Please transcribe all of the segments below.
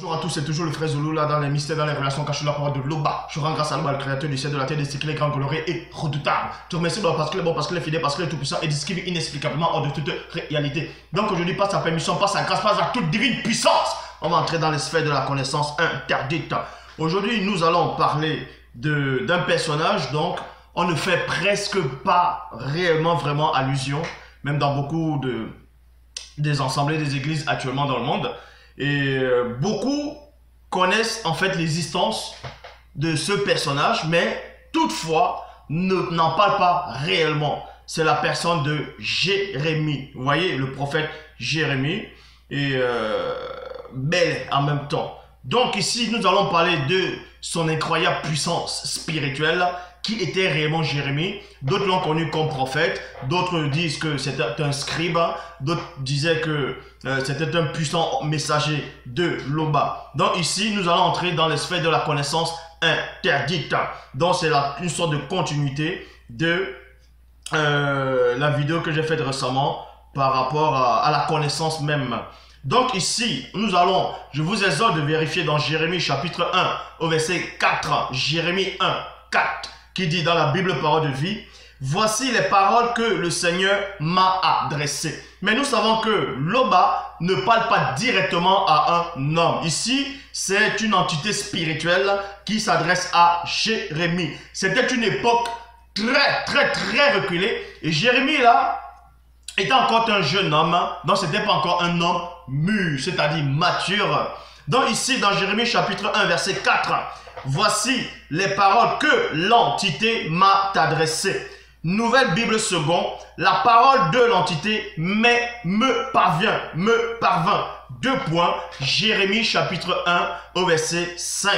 Bonjour à tous, c'est toujours le frère Zulu là dans les mystères, dans les relations cachées, la parole de Loba. Je rends grâce à Loba, le créateur du ciel, de la terre, des cycles, grand, coloré et redoutable. Je te remercie parce qu'il est bon, parce qu'il est fidèle, parce qu'il est tout puissant et discrit inexplicablement hors de toute réalité. Donc aujourd'hui, par sa permission, par sa grâce, par sa toute divine puissance, on va entrer dans les sphères de la connaissance interdite. Aujourd'hui, nous allons parler d'un personnage, donc on ne fait presque pas réellement vraiment allusion, même dans beaucoup des assemblées, des églises actuellement dans le monde. Et beaucoup connaissent en fait l'existence de ce personnage, mais toutefois n'en parlent pas réellement. C'est la personne de Jérémie. Vous voyez, le prophète Jérémie et Bel en même temps. Donc ici, nous allons parler de son incroyable puissance spirituelle. Qui était réellement Jérémie? D'autres l'ont connu comme prophète, d'autres disent que c'était un scribe, d'autres disaient que c'était un puissant messager de Loba. Donc ici, nous allons entrer dans les sphères de la connaissance interdite. Donc c'est une sorte de continuité de la vidéo que j'ai faite récemment par rapport à la connaissance même. Donc ici, je vous exhorte de vérifier dans Jérémie chapitre 1 au verset 4, Jérémie 1, 4. Qui dit dans la Bible parole de vie, voici les paroles que le Seigneur m'a adressées. Mais nous savons que Loba ne parle pas directement à un homme. Ici, c'est une entité spirituelle qui s'adresse à Jérémie. C'était une époque très reculée. Et Jérémie là, était encore un jeune homme. Donc, ce n'était pas encore un homme mûr, c'est-à-dire mature. Donc ici, dans Jérémie chapitre 1, verset 4, voici les paroles que l'entité m'a adressées. Nouvelle Bible seconde, la parole de l'entité me parvint. 2 points, Jérémie chapitre 1 au verset 5.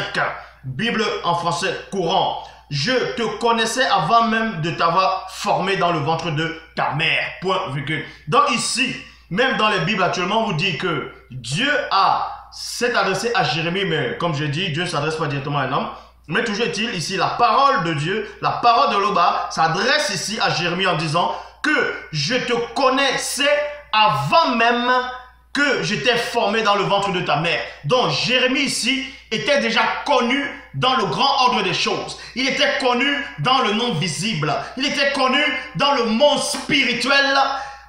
Bible en français courant. Je te connaissais avant même de t'avoir formé dans le ventre de ta mère. Point, virgule. Donc ici, même dans les Bibles actuellement, on vous dit que Dieu s'est adressé à Jérémie, mais comme je dis, Dieu ne s'adresse pas directement à un homme. Mais toujours est-il, ici, la parole de Dieu, la parole de Loba, s'adresse ici à Jérémie en disant que je te connaissais avant même que je t'ai formé dans le ventre de ta mère. Donc, Jérémie ici était déjà connu dans le grand ordre des choses. Il était connu dans le non visible. Il était connu dans le monde spirituel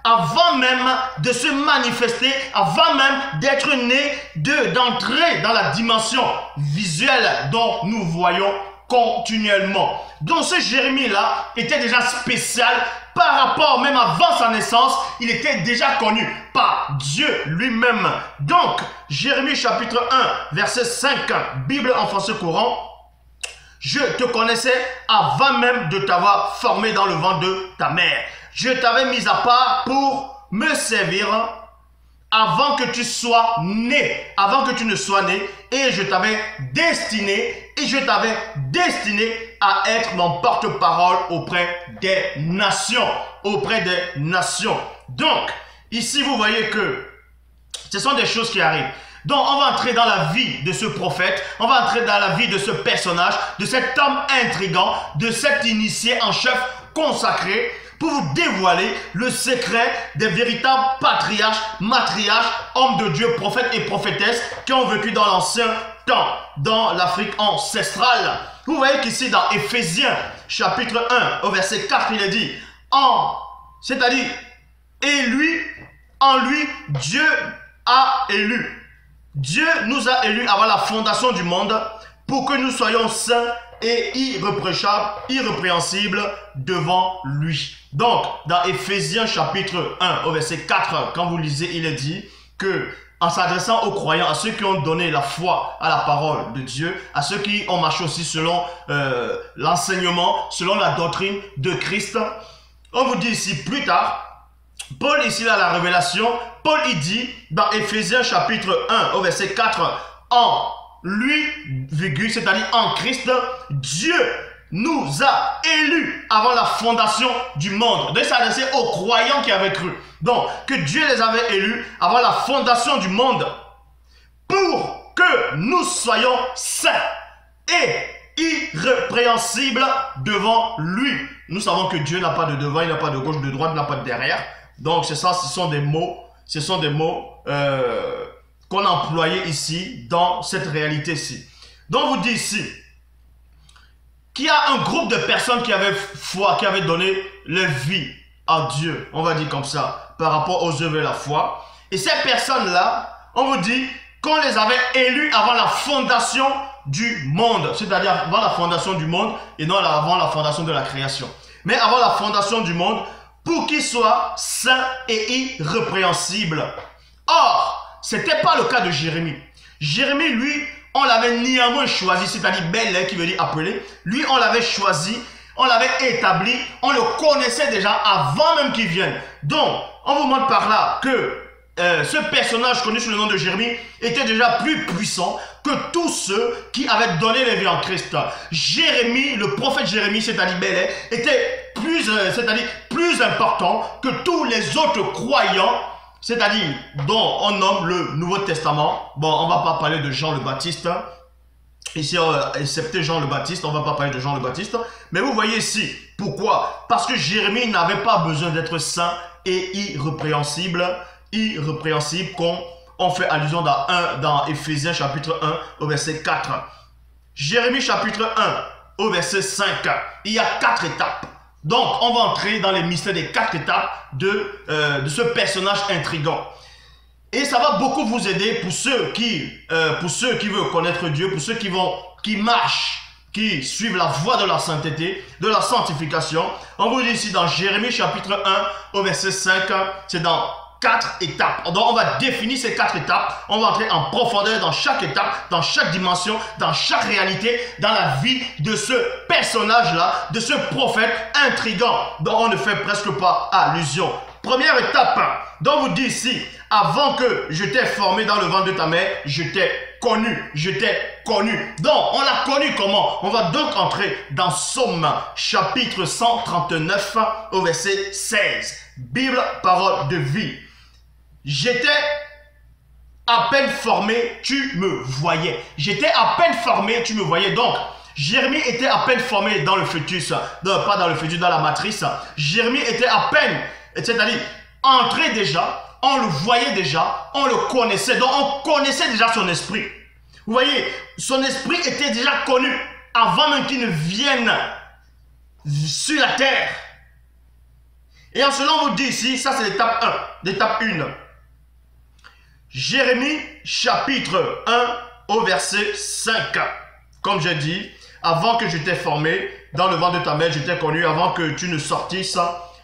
avant même de se manifester, avant même d'être né, d'entrer dans la dimension visuelle dont nous voyons continuellement. Donc ce Jérémie-là était déjà spécial par rapport même avant sa naissance, il était déjà connu par Dieu lui-même. Donc, Jérémie chapitre 1, verset 5, Bible en français courant, je te connaissais avant même de t'avoir formé dans le ventre de ta mère. Je t'avais mis à part pour me servir avant que tu sois né, avant que tu ne sois né, et je t'avais destiné, à être mon porte-parole auprès des nations, Donc, ici vous voyez que ce sont des choses qui arrivent. Donc, on va entrer dans la vie de ce prophète, on va entrer dans la vie de ce personnage, de cet homme intrigant, de cet initié en chef consacré, pour vous dévoiler le secret des véritables patriarches, matriarches, hommes de Dieu, prophètes et prophétesses qui ont vécu dans l'ancien temps, dans l'Afrique ancestrale. Vous voyez qu'ici dans Éphésiens chapitre 1 au verset 4, il est dit, c'est-à-dire, en lui, Dieu a élu. Dieu nous a élus avant la fondation du monde pour que nous soyons saints et irrépréhensibles devant lui. Donc, dans Éphésiens chapitre 1 au verset 4, quand vous lisez, il est dit que en s'adressant aux croyants, à ceux qui ont donné la foi à la parole de Dieu, à ceux qui ont marché aussi selon l'enseignement, selon la doctrine de Christ, on vous dit ici plus tard, Paul ici là la révélation, Paul il dit dans Éphésiens chapitre 1 au verset 4, en lui, c'est-à-dire en Christ, Dieu nous a élus avant la fondation du monde. Donc, s'adresser aux croyants qui avaient cru. Donc, que Dieu les avait élus avant la fondation du monde pour que nous soyons saints et irrépréhensibles devant lui. Nous savons que Dieu n'a pas de devant, il n'a pas de gauche, de droite, il n'a pas de derrière. Donc, c'est ça, ce sont des mots qu'on a employé ici dans cette réalité-ci. Donc, on vous dit ici qu'il y a un groupe de personnes qui avaient foi, qui avaient donné leur vie à Dieu, on va dire comme ça, par rapport aux œuvres de la foi. Et ces personnes-là, on vous dit qu'on les avait élus avant la fondation du monde, c'est-à-dire avant la fondation du monde et non avant la fondation de la création. Mais avant la fondation du monde, pour qu'ils soient saints et irrépréhensibles. Or, ce n'était pas le cas de Jérémie. Jérémie, lui, on l'avait néanmoins choisi, c'est-à-dire bel qui veut dire appelé. Lui, on l'avait choisi, on l'avait établi, on le connaissait déjà avant même qu'il vienne. Donc, on vous montre par là que ce personnage connu sous le nom de Jérémie était déjà plus puissant que tous ceux qui avaient donné leur vie en Christ. Jérémie, le prophète Jérémie, c'est-à-dire Bel, était plus important que tous les autres croyants, c'est-à-dire dont on nomme le Nouveau Testament. Bon, on ne va pas parler de Jean le Baptiste. Ici, excepté Jean le Baptiste, on ne va pas parler de Jean le Baptiste. Mais vous voyez ici, pourquoi? Parce que Jérémie n'avait pas besoin d'être saint et irrépréhensible, comme on fait allusion dans Éphésiens chapitre 1 au verset 4. Jérémie chapitre 1 au verset 5. Il y a 4 étapes. Donc, on va entrer dans les mystères des 4 étapes de ce personnage intrigant. Et ça va beaucoup vous aider pour ceux qui veulent connaître Dieu, pour ceux qui marchent, qui suivent la voie de la sainteté, de la sanctification. On vous dit ici dans Jérémie chapitre 1 au verset 5, c'est dans 4 étapes. Donc on va définir ces 4 étapes. On va entrer en profondeur dans chaque étape, dans chaque dimension, dans chaque réalité, dans la vie de ce personnage-là, de ce prophète intrigant dont on ne fait presque pas allusion. Première étape, donc vous dit ici, avant que je t'ai formé dans le ventre de ta mère, je t'ai connu, je t'ai connu. Donc, on l'a connu comment? On va donc entrer dans Psaume chapitre 139 au verset 16. Bible, parole de vie. J'étais à peine formé, tu me voyais. J'étais à peine formé, tu me voyais. Donc, Jérémie était à peine formé dans le fœtus. Non, pas dans le fœtus, dans la matrice. Jérémie était à peine, c'est-à-dire entré déjà, on le voyait déjà, on le connaissait. Donc, on connaissait déjà son esprit. Vous voyez, son esprit était déjà connu avant même qu'il ne vienne sur la terre. Et en cela, on vous dit ici, ça c'est l'étape 1, l'étape 1. Jérémie chapitre 1 au verset 5. Comme j'ai dit, avant que je t'ai formé dans le ventre de ta mère, je t'ai connu, avant que tu ne sortisses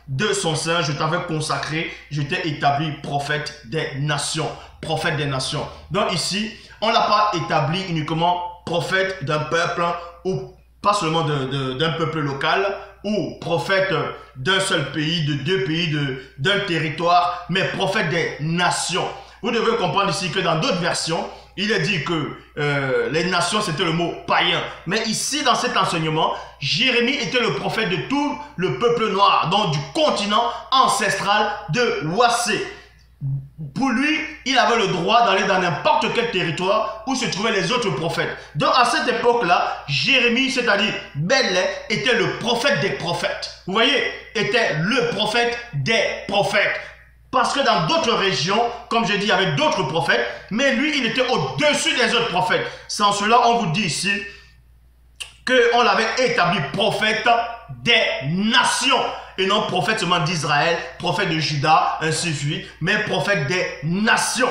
de son sein, je t'avais consacré, je t'ai établi prophète des nations. Prophète des nations. Donc ici, on ne l'a pas établi uniquement prophète d'un peuple, ou pas seulement d'un peuple local, ou prophète d'un seul pays, de 2 pays, d'un territoire, mais prophète des nations. Vous devez comprendre ici que dans d'autres versions, il est dit que les nations, c'était le mot païen. Mais ici, dans cet enseignement, Jérémie était le prophète de tout le peuple noir, donc du continent ancestral de Wassé. Pour lui, il avait le droit d'aller dans n'importe quel territoire où se trouvaient les autres prophètes. Donc à cette époque-là, Jérémie, c'est-à-dire Bel, était le prophète des prophètes. Vous voyez, était le prophète des prophètes. Parce que dans d'autres régions, comme je dis, il y avait d'autres prophètes, mais lui, il était au-dessus des autres prophètes. Sans cela, on vous dit ici qu'on l'avait établi prophète des nations. Et non prophète seulement d'Israël, prophète de Juda, ainsi de suite, mais prophète des nations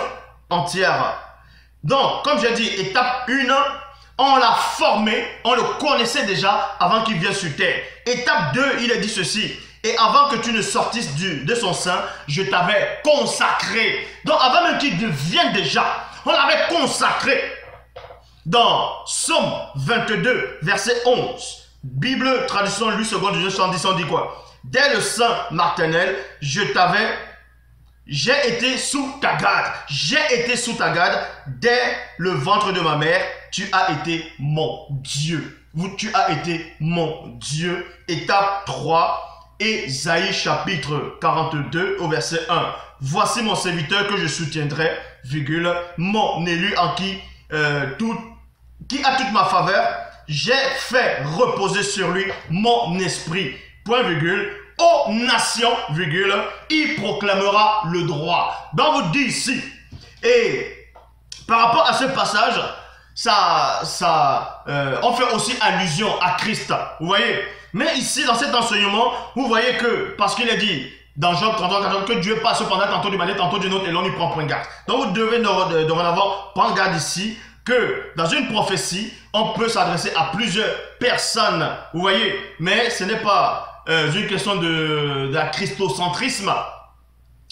entières. Donc, comme j'ai dit, étape 1, on l'a formé, on le connaissait déjà avant qu'il vienne sur terre. Étape 2, il a dit ceci. Et avant que tu ne sortisses de son sein, je t'avais consacré. Donc, avant même qu'il ne vienne déjà, on l'avait consacré. Dans Psaume 22, verset 11, Bible, traduction Louis II, 210, on dit quoi? Dès le sein maternel, j'ai été sous ta garde. J'ai été sous ta garde. Dès le ventre de ma mère, tu as été mon Dieu. Tu as été mon Dieu. Étape 3, Ésaïe chapitre 42 au verset 1. Voici mon serviteur que je soutiendrai, virgule, mon élu en qui a toute ma faveur. J'ai fait reposer sur lui mon esprit. Point virgule, aux nations, virgule, il proclamera le droit. Donc vous dit ici, et par rapport à ce passage, on fait aussi allusion à Christ. Vous voyez? Mais ici, dans cet enseignement, vous voyez que, parce qu'il est dit, dans Job 33, 14, que Dieu passe cependant tantôt du mal et tantôt du nôtre, et l'on y prend point garde. Donc vous devez dorénavant prendre garde ici, que dans une prophétie, on peut s'adresser à plusieurs personnes. Vous voyez? Mais ce n'est pas une question de la christocentrisme.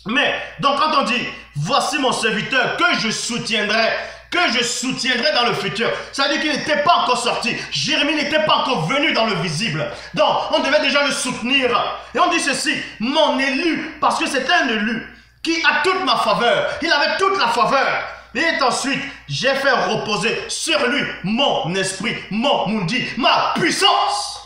Mais, donc quand on dit, voici mon serviteur que je soutiendrai dans le futur. Ça veut dire qu'il n'était pas encore sorti. Jérémie n'était pas encore venu dans le visible. Donc, on devait déjà le soutenir. Et on dit ceci, mon élu, parce que c'est un élu qui a toute ma faveur. Il avait toute la faveur. Et ensuite, j'ai fait reposer sur lui mon esprit, mon mundi, ma puissance.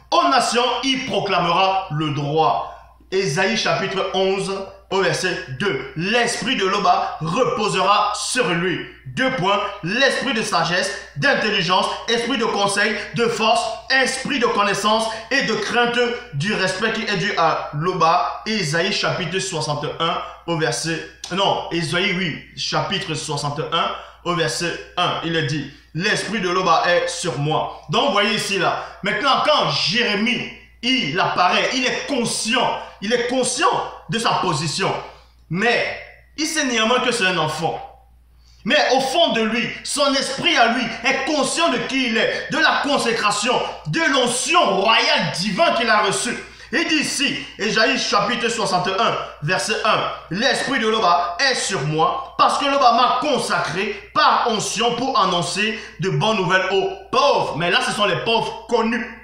Aux nations, il proclamera le droit. Ésaïe chapitre 11, au verset 2. L'esprit de Loba reposera sur lui. 2 points. L'esprit de sagesse, d'intelligence, esprit de conseil, de force, esprit de connaissance et de crainte du respect qui est dû à Loba. Ésaïe chapitre 61 au verset... Non, Ésaïe, oui, chapitre 61 au verset 1. Il est dit, l'esprit de Loba est sur moi. Donc, vous voyez ici, là. Maintenant, quand Jérémie, il apparaît, il est conscient de sa position, mais il sait néanmoins que c'est un enfant. Mais au fond de lui, son esprit à lui est conscient de qui il est, de la consécration, de l'onction royale divine qu'il a reçue. Il dit ici, Ésaïe chapitre 61, verset 1, l'esprit de Loba est sur moi, parce que Loba m'a consacré par onction pour annoncer de bonnes nouvelles aux pauvres. Mais là, ce sont les pauvres connus.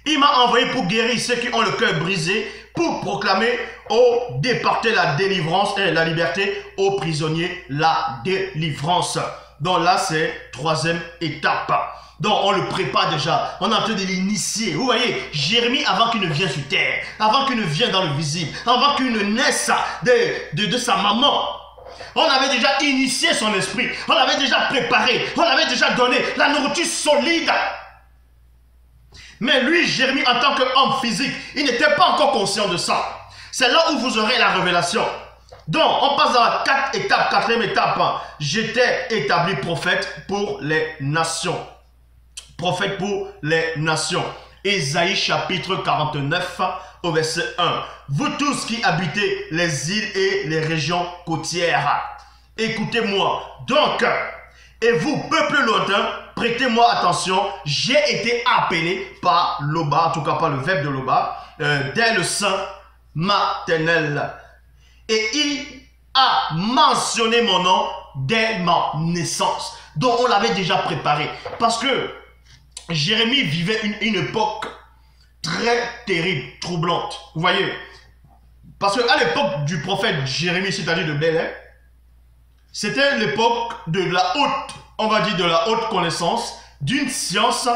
Il m'a envoyé pour guérir ceux qui ont le cœur brisé, pour proclamer aux déportés la délivrance et la liberté, aux prisonniers la délivrance. Donc là, c'est 3e étape. Donc on le prépare déjà, on est en train de l'initier. Vous voyez, Jérémie, avant qu'il ne vienne sur terre, avant qu'il ne vienne dans le visible, avant qu'il ne naisse de sa maman, on avait déjà initié son esprit, on l'avait déjà préparé, on l'avait déjà donné la nourriture solide. Mais lui, Jérémie, en tant qu'homme physique, il n'était pas encore conscient de ça. C'est là où vous aurez la révélation. Donc, on passe dans la 4e étape. J'étais établi prophète pour les nations. Prophète pour les nations. Ésaïe chapitre 49 au verset 1. Vous tous qui habitez les îles et les régions côtières, écoutez-moi. Donc, et vous, peuple lointain, prêtez-moi attention, j'ai été appelé par Loba, en tout cas par le verbe de Loba, dès le sein maternel. Et il a mentionné mon nom dès ma naissance. Donc on l'avait déjà préparé. Parce que Jérémie vivait une époque très terrible, troublante. Vous voyez? Parce qu'à l'époque du prophète Jérémie, c'est-à-dire de Bélé, c'était l'époque de la haute, on va dire de la haute connaissance, d'une science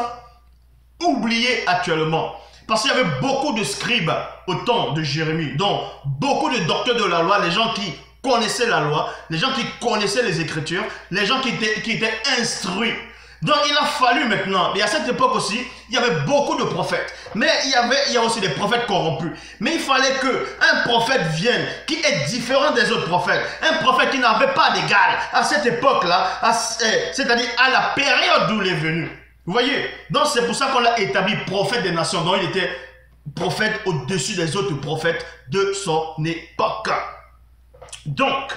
oubliée actuellement. Parce qu'il y avait beaucoup de scribes au temps de Jérémie. Donc, beaucoup de docteurs de la loi, les gens qui connaissaient la loi, les gens qui connaissaient les Écritures, les gens qui étaient instruits. Donc, il a fallu maintenant, et à cette époque aussi, il y avait beaucoup de prophètes. Mais il y a aussi des prophètes corrompus. Mais il fallait qu'un prophète vienne qui est différent des autres prophètes. Un prophète qui n'avait pas d'égal à cette époque-là, c'est-à-dire à la période d'où il est venu. Vous voyez? Donc, c'est pour ça qu'on l'a établi prophète des nations. Donc, il était prophète au-dessus des autres prophètes de son époque. Donc,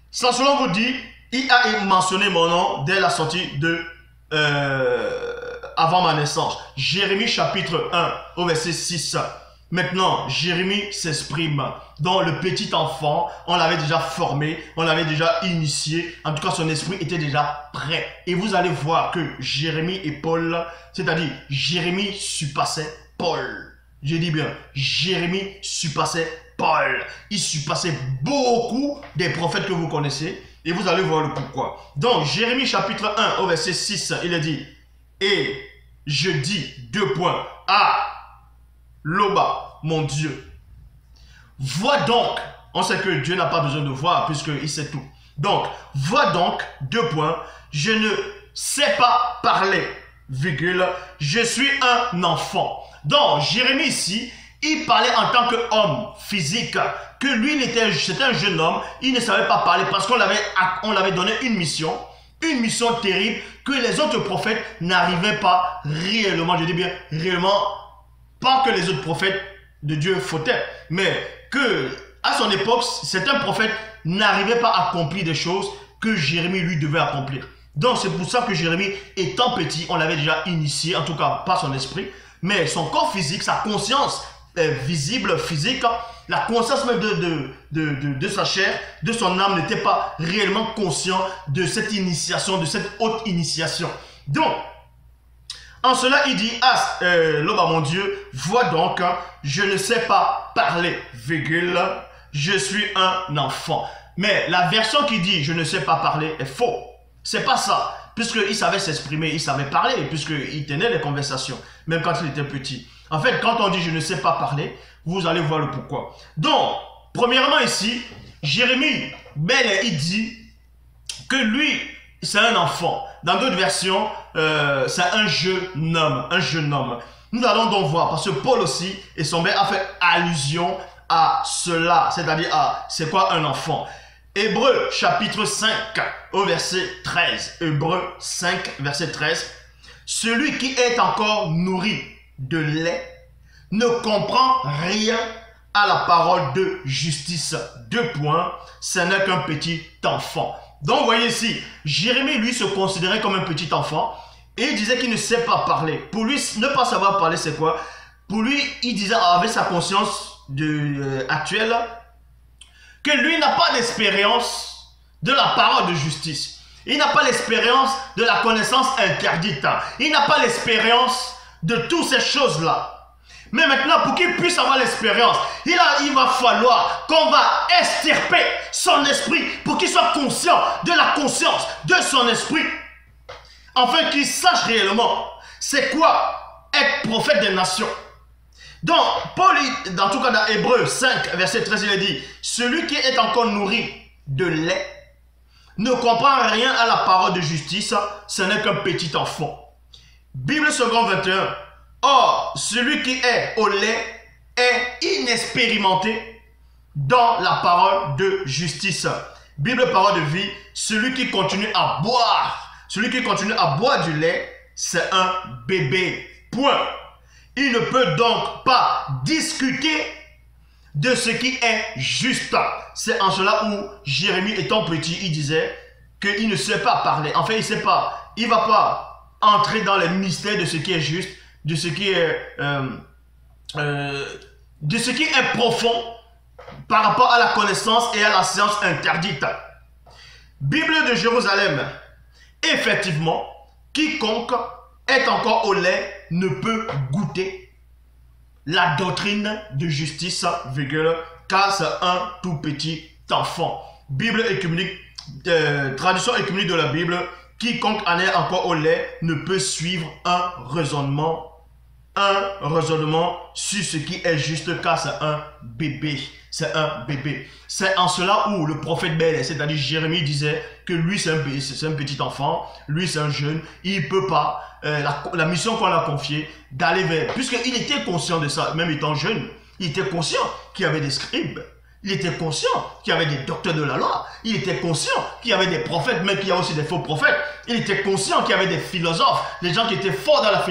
sans cela vous dit, il a mentionné mon nom dès la sortie de avant ma naissance. Jérémie chapitre 1 au verset 6. Maintenant, Jérémie s'exprime. Dans le petit enfant, on l'avait déjà formé, on l'avait déjà initié. En tout cas, son esprit était déjà prêt. Et vous allez voir que Jérémie et Paul, c'est-à-dire Jérémie surpassait Paul. Je dis bien, Jérémie surpassait Paul. Il surpassait beaucoup des prophètes que vous connaissez. Et vous allez voir le pourquoi. Donc, Jérémie chapitre 1 au verset 6, il est dit, et je dis, 2 points, à Loba, mon Dieu. Vois donc, on sait que Dieu n'a pas besoin de voir puisqu'il sait tout. Donc, vois donc, 2 points, je ne sais pas parler, virgule, je suis un enfant. Donc, Jérémie ici, il parlait en tant qu'homme physique, que lui, c'était un jeune homme, il ne savait pas parler parce qu'on l'avait donné une mission terrible que les autres prophètes n'arrivaient pas réellement, je dis bien réellement, pas que les autres prophètes de Dieu fautaient, mais que à son époque, certains prophètes n'arrivaient pas à accomplir des choses que Jérémie lui devait accomplir. Donc c'est pour ça que Jérémie, étant petit, on l'avait déjà initié, en tout cas pas son esprit, mais son corps physique, sa conscience visible, physique, la conscience même de sa chair, de son âme n'était pas réellement conscient de cette initiation, de cette haute initiation. Donc, en cela, il dit, l'homme à mon Dieu, vois donc, je ne sais pas parler, virgule, je suis un enfant. Mais la version qui dit, je ne sais pas parler, est faux. C'est pas ça. Puisqu'il savait s'exprimer, il savait parler, puisqu'il tenait les conversations, même quand il était petit. En fait, quand on dit je ne sais pas parler, vous allez voir le pourquoi. Donc, premièrement ici, Jérémie, il dit que lui, c'est un enfant. Dans d'autres versions, c'est un jeune homme. Nous allons donc voir, parce que Paul aussi, et son père a fait allusion à cela, c'est-à-dire à c'est quoi un enfant. Hébreux chapitre 5 au verset 13. Hébreux 5 verset 13. Celui qui est encore nourri de lait ne comprend rien à la parole de justice. 2 points. Ce n'est qu'un petit enfant. Donc vous voyez ici, Jérémie lui se considérait comme un petit enfant et il disait qu'il ne sait pas parler. Pour lui, ne pas savoir parler c'est quoi? Pour lui, il disait avec sa conscience actuelle que lui n'a pas d'expérience de la parole de justice. Il n'a pas l'expérience de la connaissance interdite. Il n'a pas l'expérience de toutes ces choses-là. Mais maintenant, pour qu'il puisse avoir l'expérience, il va falloir qu'on va extirper son esprit pour qu'il soit conscient de la conscience de son esprit. Afin qu'il sache réellement c'est quoi être prophète des nations. Donc, Paul, en tout cas dans Hébreux 5, verset 13, il a dit, celui qui est encore nourri de lait ne comprend rien à la parole de justice, ce n'est qu'un petit enfant. Bible seconde 21, or, celui qui est au lait est inexpérimenté dans la parole de justice. Bible parole de vie, celui qui continue à boire du lait, c'est un bébé. Point. Il ne peut donc pas discuter de ce qui est juste. C'est en cela où Jérémie étant petit, il disait qu'il ne sait pas parler. En fait, il ne va pas entrer dans les mystères de ce qui est juste, de ce qui est profond par rapport à la connaissance et à la science interdite. Bible de Jérusalem. Effectivement, quiconque est encore au lait ne peut goûter la doctrine de justice, car c'est un tout petit enfant. Bible écuménique, traduction écuménique de la Bible, quiconque en est encore au lait ne peut suivre un raisonnement sur ce qui est juste, car c'est un bébé. C'est un bébé. C'est en cela où le prophète Bel, c'est-à-dire Jérémie, disait que lui c'est un petit enfant, lui c'est un jeune, il ne peut pas, la mission qu'on a confiée, d'aller vers, puisqu'il était conscient de ça, même étant jeune, il était conscient qu'il y avait des scribes, il était conscient qu'il y avait des docteurs de la loi, il était conscient qu'il y avait des prophètes, même qu'il y a aussi des faux prophètes, il était conscient qu'il y avait des philosophes, des gens qui étaient forts dans la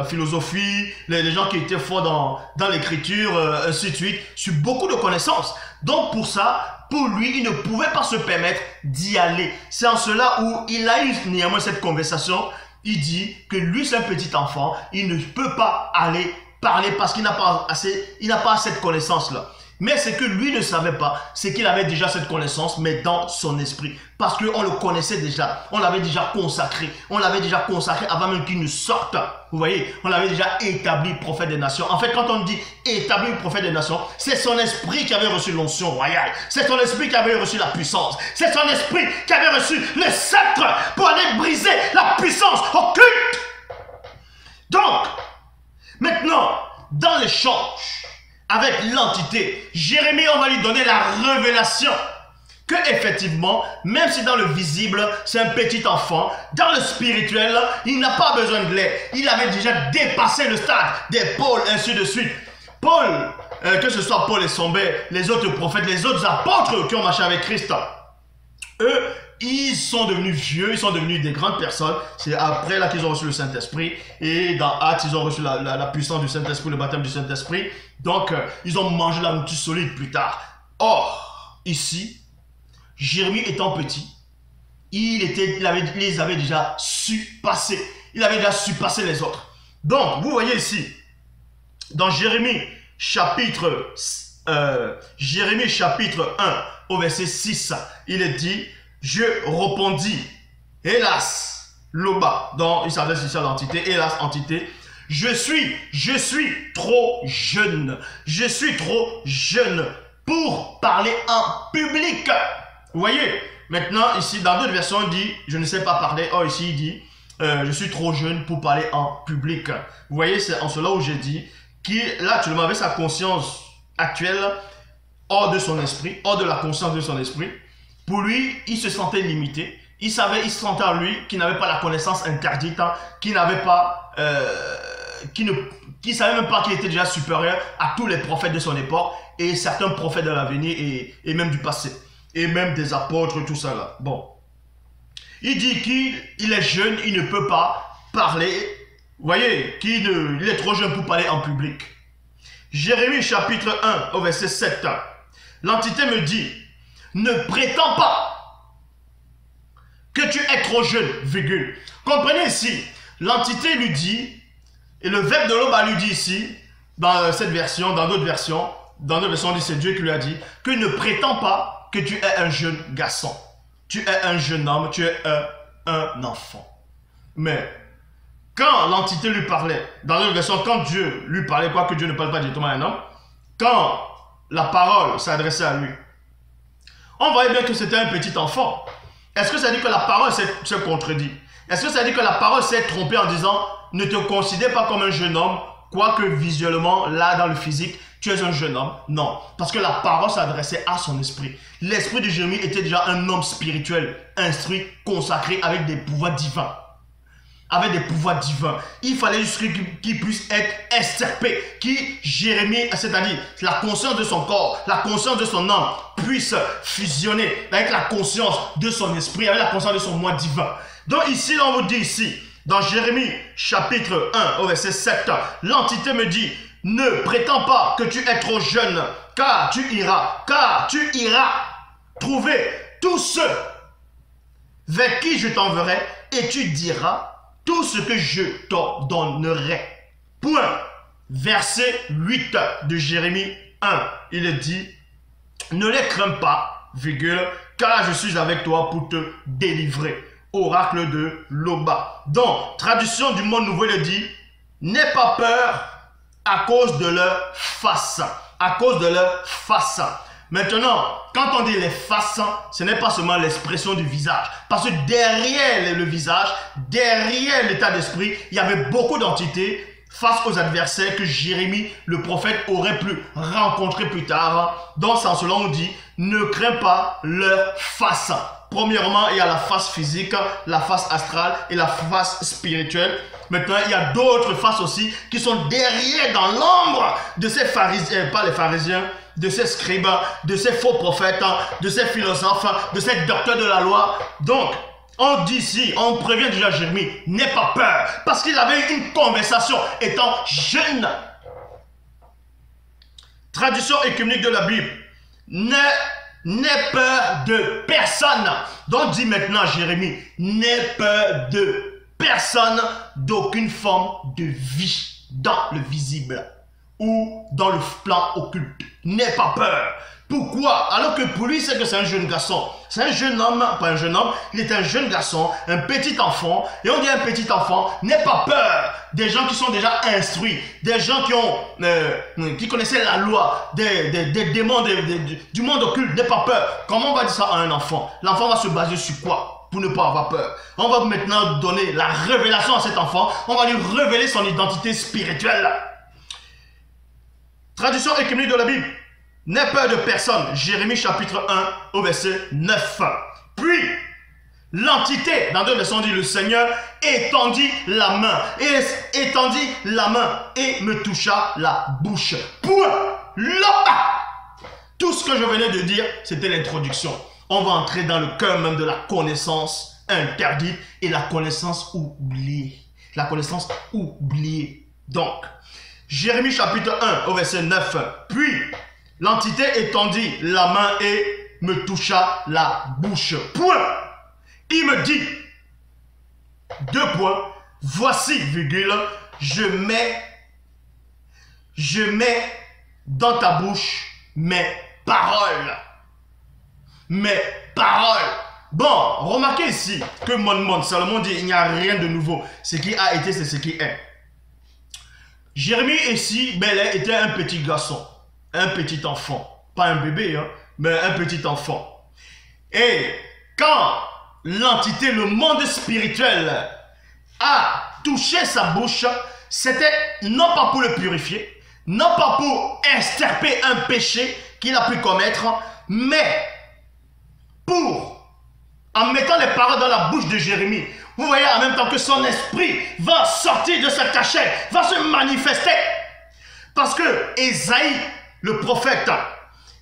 philosophie, les gens qui étaient forts dans l'écriture, ainsi de suite, sur beaucoup de connaissances. Donc pour ça, pour lui, il ne pouvait pas se permettre d'y aller. C'est en cela où il a eu néanmoins cette conversation. Il dit que lui, c'est un petit enfant, il ne peut pas aller parler parce qu'il n'a pas assez de connaissance-là. Mais ce que lui ne savait pas, c'est qu'il avait déjà cette connaissance, mais dans son esprit. Parce qu'on le connaissait déjà, on l'avait déjà consacré. On l'avait déjà consacré avant même qu'il ne sorte. Vous voyez, on l'avait déjà établi prophète des nations. En fait, quand on dit établi prophète des nations, c'est son esprit qui avait reçu l'onction royale. C'est son esprit qui avait reçu la puissance. C'est son esprit qui avait reçu le sceptre pour aller briser la puissance occulte. Donc, maintenant, dans l'échange avec l'entité, Jérémie, on va lui donner la révélation que effectivement, même si dans le visible, c'est un petit enfant, dans le spirituel, il n'a pas besoin de lait. Il avait déjà dépassé le stade des Paul, ainsi de suite. Paul, que ce soit Paul et Sombé, les autres prophètes, les autres apôtres qui ont marché avec Christ, eux, ils sont devenus vieux, ils sont devenus des grandes personnes. C'est après là qu'ils ont reçu le Saint-Esprit. Et dans Actes, ils ont reçu la puissance du Saint-Esprit, le baptême du Saint-Esprit. Donc, ils ont mangé la nourriture solide plus tard. Or, ici, Jérémie étant petit, il les avait déjà surpassés. Il avait déjà surpassé les autres. Donc, vous voyez ici, dans Jérémie chapitre 1, au verset 6, il est dit, je répondis, hélas, Loba, donc il s'adresse ici à l'entité, hélas, entité, je suis trop jeune, pour parler en public. Vous voyez, maintenant, ici, dans d'autres versions, il dit, je ne sais pas parler. Or, ici, il dit, je suis trop jeune pour parler en public. Vous voyez, c'est en cela où j'ai dit, qu'il, là, tu le m'avais sa conscience actuelle, hors de son esprit, hors de la conscience de son esprit. Pour lui, il se sentait limité. Il se sentait en lui qu'il n'avait pas la connaissance interdite, qu'il n'avait pas, qu'il savait même pas qu'il était déjà supérieur à tous les prophètes de son époque et certains prophètes de l'avenir et même du passé. Et même des apôtres, tout ça là. Bon. Il dit qu'il est jeune, il ne peut pas parler. Vous voyez, il est trop jeune pour parler en public. Jérémie chapitre 1 au verset 7. L'entité me dit, ne prétends pas que tu es trop jeune, virgule. Comprenez ici, l'entité lui dit, et le verbe de Loba lui dit ici, dans cette version, dans d'autres versions, on dit c'est Dieu qui lui a dit, que ne prétends pas que tu es un jeune garçon. Tu es un jeune homme, tu es un enfant. Mais, quand l'entité lui parlait, dans l'autre version, quand Dieu lui parlait, quoique Dieu ne parle pas directement à un homme, quand la parole s'adressait à lui, on voyait bien que c'était un petit enfant. Est-ce que ça dit que la parole s'est contredit? Est-ce que ça dit que la parole s'est trompée en disant, ne te considère pas comme un jeune homme, quoique visuellement, là, dans le physique, tu es un jeune homme? Non, parce que la parole s'adressait à son esprit. L'esprit de Jérémie était déjà un homme spirituel, instruit, consacré, avec des pouvoirs divins. Avec des pouvoirs divins. Il fallait juste qu'il puisse être extirpé, Jérémie, c'est-à-dire la conscience de son corps, la conscience de son âme, puisse fusionner avec la conscience de son esprit, avec la conscience de son moi divin. Donc ici, on vous dit ici, dans Jérémie chapitre 1 au verset 7, l'entité me dit, ne prétends pas que tu es trop jeune, car tu iras trouver tous ceux vers qui je t'enverrai et tu diras tout ce que je t'ordonnerai. Point. Verset 8 de Jérémie 1. Il est dit, ne les crains pas, virgule, car je suis avec toi pour te délivrer. Oracle de Loba. Donc, traduction du monde nouveau, il dit, n'aie pas peur à cause de leur face. À cause de leur face. Maintenant, quand on dit les faces, ce n'est pas seulement l'expression du visage. Parce que derrière le visage, derrière l'état d'esprit, il y avait beaucoup d'entités face aux adversaires que Jérémie, le prophète, aurait pu rencontrer plus tard. Donc, c'est en cela on dit, ne crains pas leur face. Premièrement, il y a la face physique, la face astrale et la face spirituelle. Maintenant, il y a d'autres faces aussi qui sont derrière, dans l'ombre de ces pharisiens, pas les pharisiens, de ces scribes, de ces faux prophètes, de ces philosophes, de ces docteurs de la loi. Donc, on dit ici, on prévient déjà Jérémie, n'aie pas peur, parce qu'il avait une conversation étant jeune. Traduction écuménique de la Bible, n'aie peur de personne. Donc, dit maintenant Jérémie, n'aie peur de personne, d'aucune forme de vie dans le visible ou dans le plan occulte. N'aie pas peur. Pourquoi? Alors que pour lui, c'est que c'est un jeune garçon. C'est un jeune homme, pas un jeune homme, il est un jeune garçon, un petit enfant. Et on dit un petit enfant, n'aie pas peur. Des gens qui sont déjà instruits, des gens qui connaissaient la loi, des démons du monde occulte, n'aie pas peur. Comment on va dire ça à un enfant? L'enfant va se baser sur quoi pour ne pas avoir peur? On va maintenant donner la révélation à cet enfant. On va lui révéler son identité spirituelle. Traduction écuménique de la Bible. N'aie peur de personne. Jérémie chapitre 1 au verset 9. Puis, l'entité, dans deux versions, dit le Seigneur étendit la main. Et étendit la main et me toucha la bouche. Point. Loba. Tout ce que je venais de dire, c'était l'introduction. On va entrer dans le cœur même de la connaissance interdite et la connaissance oubliée. La connaissance oubliée. Donc, Jérémie chapitre 1 au verset 9. Puis, l'entité étendit la main et me toucha la bouche. Point. Il me dit, 2 points, voici, virgule, je mets dans ta bouche mes paroles. Mes paroles. Bon, remarquez ici que Salomon dit, il n'y a rien de nouveau. Ce qui a été, c'est ce qui est. Jérémie ici, était un petit garçon, un petit enfant. Pas un bébé, hein, mais un petit enfant. Et quand l'entité, le monde spirituel a touché sa bouche, c'était non pas pour le purifier, non pas pour extirper un péché qu'il a pu commettre, mais pour, en mettant les paroles dans la bouche de Jérémie, vous voyez, en même temps que son esprit va sortir de sa cachette, va se manifester. Parce que Ésaïe, le prophète,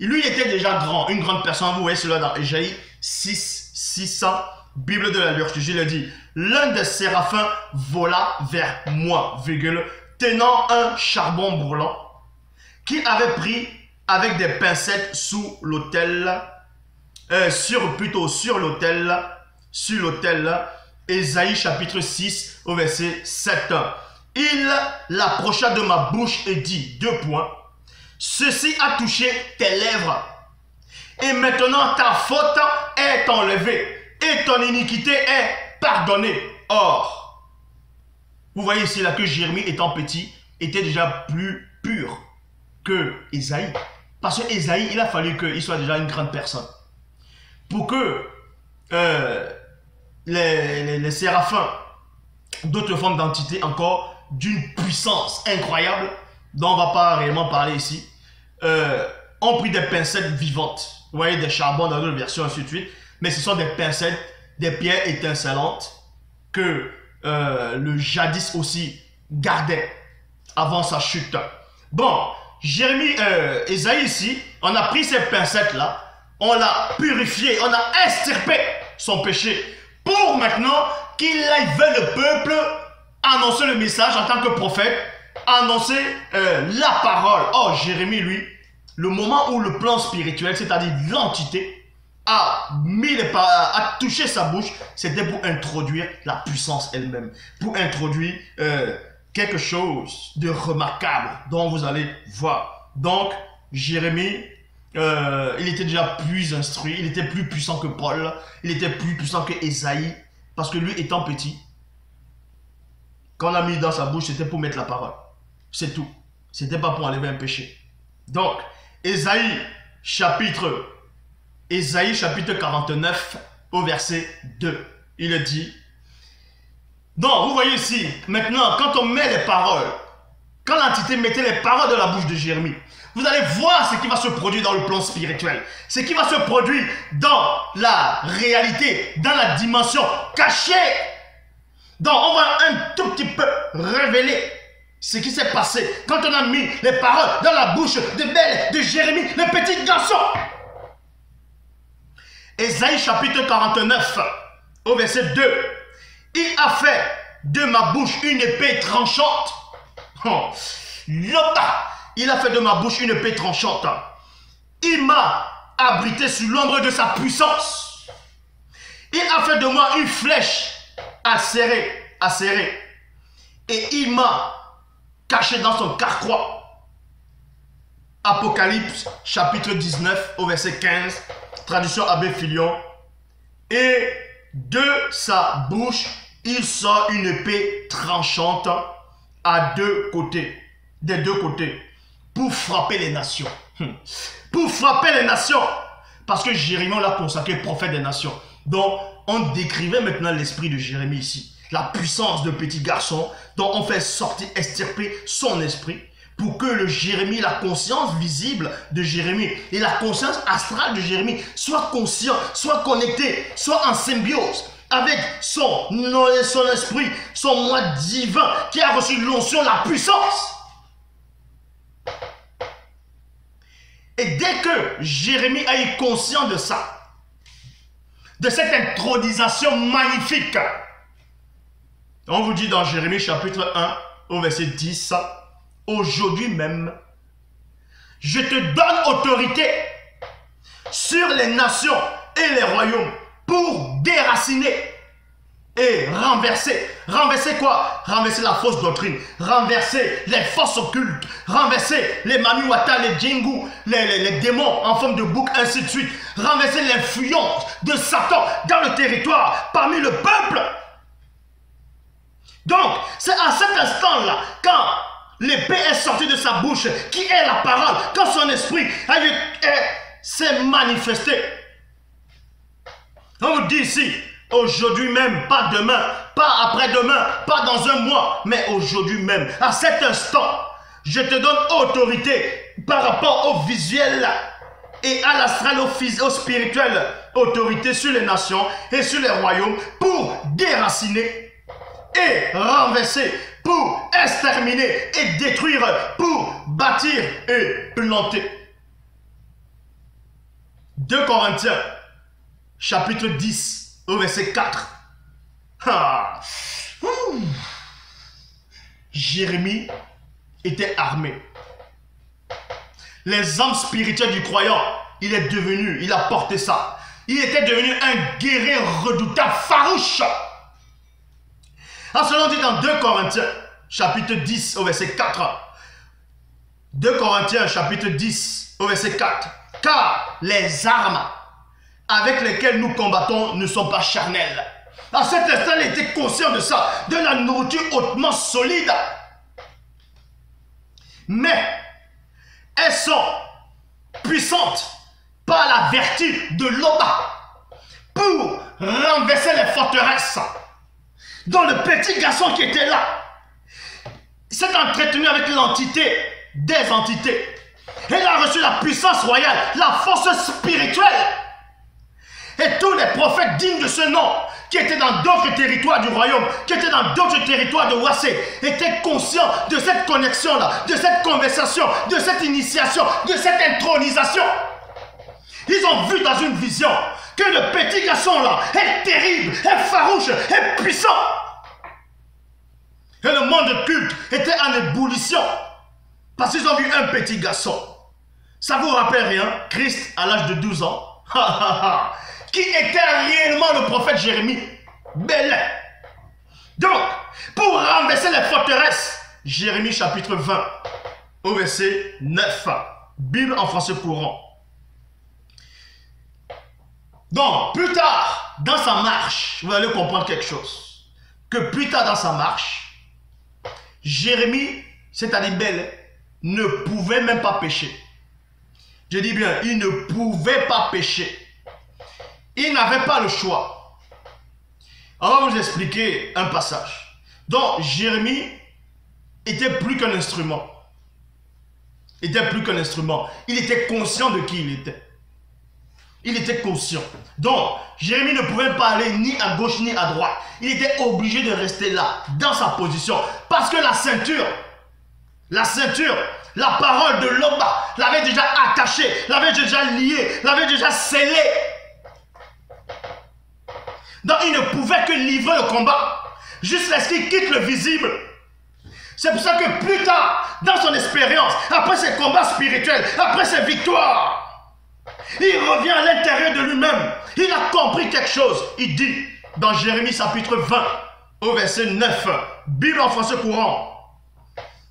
lui était déjà grand, une grande personne. Vous voyez cela dans Ésaïe 600, Bible de la liturgie, il dit, l'un des séraphins vola vers moi, virgule, tenant un charbon brûlant, qu'il avait pris avec des pincettes sous l'autel, sur l'autel, Ésaïe chapitre 6 au verset 7. Il l'approcha de ma bouche et dit, 2 points, ceci a touché tes lèvres, et maintenant ta faute est enlevée, et ton iniquité est pardonnée. Or, vous voyez ici là que Jérémie étant petit, était déjà plus pur que Ésaïe. Parce que Ésaïe, il a fallu qu'il soit déjà une grande personne. Pour que les séraphins, d'autres formes d'entités encore, d'une puissance incroyable, dont on ne va pas réellement parler ici, ont pris des pincettes vivantes. Vous voyez, des charbons dans d'autres versions, ainsi de suite. Mais ce sont des pincettes, des pierres étincelantes que le jadis aussi gardait avant sa chute. Bon, Ésaïe ici, on a pris ces pincettes-là, on l'a purifié, on a extirpé son péché pour maintenant qu'il aille vers le peuple annoncer le message en tant que prophète, annoncer la parole. Or, Jérémie, lui, le moment où le plan spirituel, c'est-à-dire l'entité, a touché sa bouche, c'était pour introduire la puissance elle-même, pour introduire quelque chose de remarquable dont vous allez voir. Donc, Jérémie, il était déjà plus instruit, il était plus puissant que Paul, il était plus puissant que Ésaïe, parce que lui étant petit, quand on l'a mis dans sa bouche, c'était pour mettre la parole. C'est tout. C'était pas pour enlever un péché. Donc, Ésaïe chapitre 49 au verset 2, il dit, donc vous voyez ici, maintenant, quand on met les paroles, quand l'entité mettait les paroles de la bouche de Jérémie, vous allez voir ce qui va se produire dans le plan spirituel. Ce qui va se produire dans la réalité, dans la dimension cachée. Donc, on va un tout petit peu révéler ce qui s'est passé quand on a mis les paroles dans la bouche de Jérémie, le petit garçon. Ésaïe chapitre 49, au verset 2. Il a fait de ma bouche une épée tranchante. Oh, il a fait de ma bouche une épée tranchante. Il m'a abrité sous l'ombre de sa puissance. Il a fait de moi une flèche acérée. Et il m'a caché dans son carquois. Apocalypse chapitre 19 au verset 15. Traduction Abbé Filion. Et de sa bouche, il sort une épée tranchante à des deux côtés, pour frapper les nations. Pour frapper les nations. Parce que Jérémie, on l'a consacré prophète des nations. Donc, on décrivait maintenant l'esprit de Jérémie ici. La puissance de petit garçon dont on fait sortir, extirper son esprit pour que le Jérémie, la conscience visible de Jérémie et la conscience astrale de Jérémie soient conscients, soient connectés, soient en symbiose avec son esprit, son moi divin qui a reçu l'onction, la puissance. Et dès que Jérémie a eu conscience de ça, de cette intronisation magnifique, on vous dit dans Jérémie chapitre 1 au verset 10, aujourd'hui même, je te donne autorité sur les nations et les royaumes pour déraciner et renverser. Renverser quoi? Renverser la fausse doctrine, renverser les forces occultes, renverser les Mamiwata, les Djingu, les démons en forme de bouc, ainsi de suite. Renverser l'influence de Satan dans le territoire, parmi le peuple. Donc, c'est à cet instant-là, quand l'épée est sortie de sa bouche, qui est la parole, quand son esprit s'est manifesté. On vous dit ici, aujourd'hui même, pas demain, pas après-demain, pas dans un mois, mais aujourd'hui même, à cet instant, je te donne autorité par rapport au visuel et à l'astral, au spirituel, autorité sur les nations et sur les royaumes pour déraciner et renverser, pour exterminer et détruire, pour bâtir et planter. 2 Corinthiens, chapitre 10, au verset 4. Jérémie était armé. Les âmes spirituelles du croyant, il est devenu, il a porté ça. Il était devenu un guerrier redoutable, farouche. Alors, selon dit dans 2 Corinthiens, chapitre 10, au verset 4. 2 Corinthiens, chapitre 10, au verset 4. Car les armes avec lesquelles nous combattons ne sont pas charnelles. À cet instant, il était conscient de ça, de la nourriture hautement solide. Mais elles sont puissantes par la vertu de l'Oba pour renverser les forteresses. Donc le petit garçon qui était là s'est entretenu avec l'entité des entités. Il a reçu la puissance royale, la force spirituelle. Et tous les prophètes dignes de ce nom, qui étaient dans d'autres territoires du royaume, qui étaient dans d'autres territoires de Wassé, étaient conscients de cette connexion-là, de cette conversation, de cette initiation, de cette intronisation. Ils ont vu dans une vision que le petit garçon-là est terrible, est farouche, est puissant. Et le monde culte était en ébullition. Parce qu'ils ont vu un petit garçon. Ça vous rappelle rien? Christ à l'âge de 12 ans. Qui était réellement le prophète Jérémie. Bel. Donc, pour renverser les forteresses, Jérémie chapitre 20, au verset 9. Bible en français courant. Donc, plus tard, dans sa marche, vous allez comprendre quelque chose. Que plus tard dans sa marche, Jérémie, c'est-à-dire Bel, ne pouvait même pas pécher. Je dis bien, il ne pouvait pas pécher. Il n'avait pas le choix. On va vous expliquer un passage. Donc, Jérémie était plus qu'un instrument. Il était plus qu'un instrument. Il était conscient de qui il était. Il était conscient. Donc, Jérémie ne pouvait pas aller ni à gauche ni à droite. Il était obligé de rester là, dans sa position. Parce que la ceinture, la parole de l'Oba l'avait déjà attaché, l'avait déjà lié, l'avait déjà scellé. Donc, il ne pouvait que livrer le combat jusqu'à ce qu'il quitte le visible. C'est pour ça que plus tard, dans son expérience, après ses combats spirituels, après ses victoires, il revient à l'intérieur de lui-même. Il a compris quelque chose. Il dit dans Jérémie chapitre 20, au verset 9, Bible en français courant.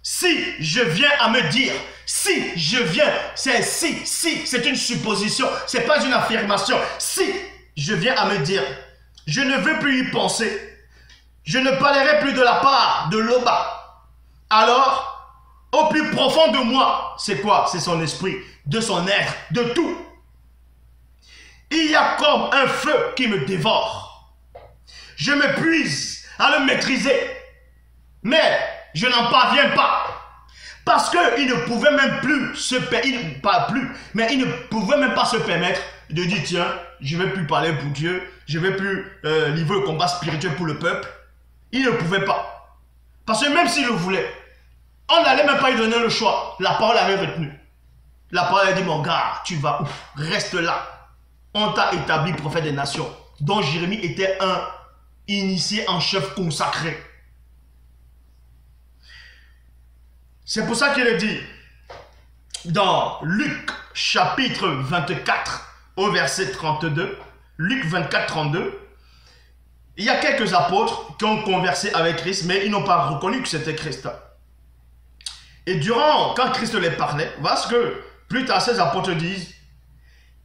Si je viens à me dire, si je viens, c'est si, c'est une supposition, c'est pas une affirmation. Si je viens à me dire, je ne veux plus y penser, je ne parlerai plus de la part de l'Oba. Alors, au plus profond de moi, c'est quoi? C'est son esprit, de son être, de tout. Il y a comme un feu qui me dévore. Je m'épuise à le maîtriser, mais je n'en parviens pas. Parce qu'il ne pouvait même plus se permettre, il ne pouvait même pas se permettre de dire, tiens, je ne vais plus parler pour Dieu, je ne vais plus livrer le combat spirituel pour le peuple. Il ne pouvait pas. Parce que même s'il le voulait, on n'allait même pas lui donner le choix. La parole avait retenu. La parole a dit, mon gars, tu vas où? Reste là. On t'a établi prophète des nations. Donc Jérémie était un initié en chef consacré. C'est pour ça qu'il est dit dans Luc chapitre 24 au verset 32, Luc 24, 32, il y a quelques apôtres qui ont conversé avec Christ, mais ils n'ont pas reconnu que c'était Christ. Et quand Christ les parlait, voilà ce que plus tard ces apôtres disent,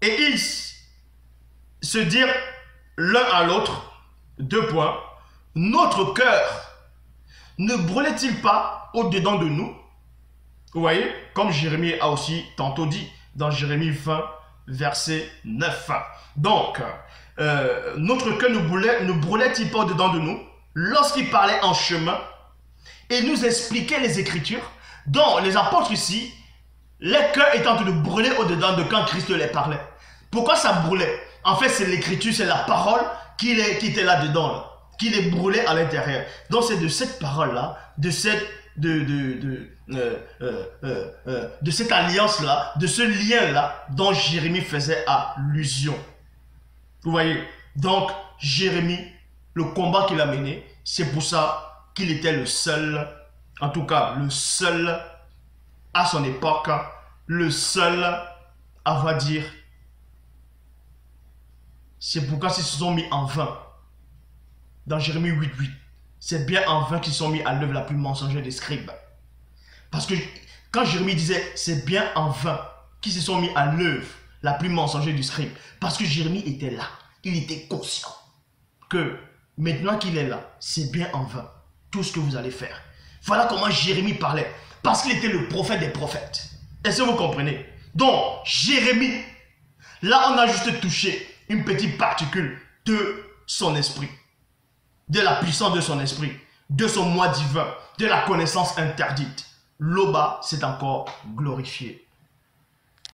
et ils se dirent l'un à l'autre, deux points, notre cœur ne brûlait-il pas au-dedans de nous? Vous voyez, comme Jérémie a aussi tantôt dit dans Jérémie 20, verset 9. Donc, notre cœur ne brûlait-il pas au-dedans de nous lorsqu'il parlait en chemin et nous expliquait les Écritures? Donc, les apôtres ici, les cœurs étaient en train de brûler au-dedans de quand Christ les parlait. Pourquoi ça brûlait? En fait, c'est l'Écriture, c'est la parole qui était là-dedans, là, qui les brûlait à l'intérieur. Donc, c'est de cette parole-là, de cette alliance-là, de ce lien-là dont Jérémie faisait allusion. Vous voyez? Donc, Jérémie, le combat qu'il a mené, c'est pour ça qu'il était le seul, en tout cas, le seul à son époque, le seul à va dire. C'est pourquoi ils se sont mis en vain. Dans Jérémie 8:8. C'est bien en vain qu'ils sont mis à l'œuvre la plus mensongère des scribes. Parce que quand Jérémie disait c'est bien en vain qu'ils se sont mis à l'œuvre la plus mensongère du scribe. Parce que Jérémie était là. Il était conscient que maintenant qu'il est là, c'est bien en vain tout ce que vous allez faire. Voilà comment Jérémie parlait. Parce qu'il était le prophète des prophètes. Est-ce que vous comprenez? Donc, Jérémie, là on a juste touché une petite particule de son esprit. De la puissance de son esprit, de son moi divin, de la connaissance interdite. L'Oba s'est encore glorifié.